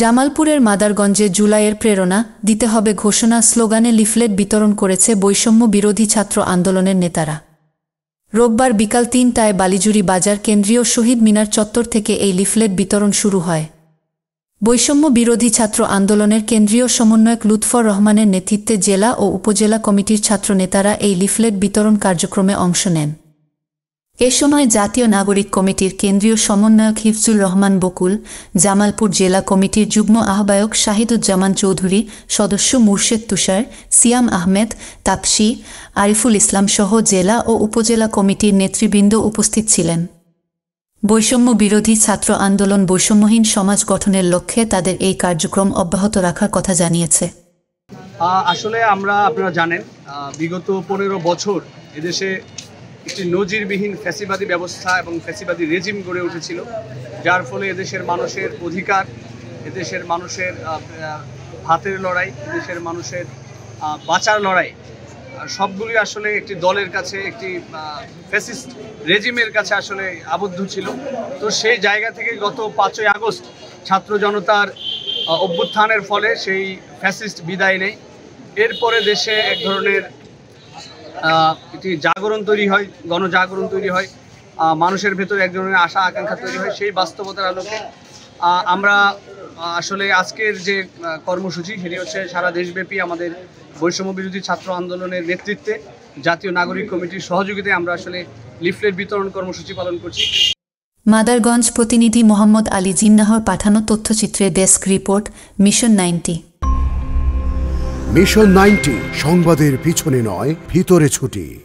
জামালপুরের মাদারগঞ্জে জুলাইয়ের প্রেরণা দিতে হবে ঘোষণা স্লোগানে লিফলেট বিতরণ করেছে বৈষম্য বিরোধী ছাত্র আন্দোলনের নেতারা। রোববার বিকাল ৩টায় বালিজুরি বাজার কেন্দ্রীয় শহীদ মিনার চত্বর থেকে এই লিফলেট বিতরণ শুরু হয়। বৈষম্য বিরোধী ছাত্র আন্দোলনের কেন্দ্রীয় সমন্বয়ক লুৎফর রহমানের নেতৃত্বে জেলা ও উপজেলা কমিটির ছাত্রনেতারা এই লিফলেট বিতরণ কার্যক্রমে অংশ নেন। এ সময় জাতীয় নাগরিক কমিটির কেন্দ্রীয় সমন্বয়ক হিফজুর রহমান বকুল, জামালপুর জেলা কমিটির যুগ্ম আহ্বায়ক শাহিদুজ্জামান চৌধুরী, সদস্য মুর্শেদ তুষার, সিয়াম আহমেদ, তাপসী, আরিফুল ইসলাম সহ জেলা ও উপজেলা কমিটির নেতৃবৃন্দ উপস্থিত ছিলেন। বৈষম্য বিরোধী ছাত্র আন্দোলন বৈষম্যহীন সমাজ গঠনের লক্ষ্যে তাদের এই কার্যক্রম অব্যাহত রাখার কথা জানিয়েছে। আসলে আপনারা জানেন বিগত 15 বছর এদেশে একটি নজিরবিহীন ফ্যাসিবাদী ব্যবস্থা এবং ফ্যাসিবাদী রেজিম গড়ে উঠেছিল, যার ফলে এদেশের মানুষের অধিকার, এদেশের মানুষের হাতের লড়াই, এদেশের মানুষের বাঁচার লড়াই সবগুলি আসলে একটি দলের কাছে, একটি ফ্যাসিস্ট রেজিমের কাছে আসলে আবদ্ধ ছিল। তো সেই জায়গা থেকে গত 5ই আগস্ট ছাত্র জনতার অভ্যুত্থানের ফলে সেই ফ্যাসিস্ট বিদায় নেয়। এরপরে দেশে এক ধরনের একটি জাগরণ তৈরি হয়, গণজাগরণ তৈরি হয়, মানুষের ভেতরে এক ধরনের আশা আকাঙ্ক্ষা তৈরি হয়। সেই বাস্তবতার আলোকে আমরা আসলে আজকের যে কর্মসূচি সেটি হচ্ছে সারা দেশব্যাপী আমাদের বৈষম্য বিরোধী ছাত্র আন্দোলনের নেতৃত্বে জাতীয় নাগরিক কমিটির সহযোগিতায় আমরা আসলে লিফলেট বিতরণ কর্মসূচি পালন করছি। মাদারগঞ্জ প্রতিনিধি মোহাম্মদ আলী জিন্নাহর পাঠানো তথ্যচিত্রে ডেস্ক রিপোর্ট, মিশন 90। মিশন 90 সংবাদের পিছনে নয়, ভিতরে ছুটি।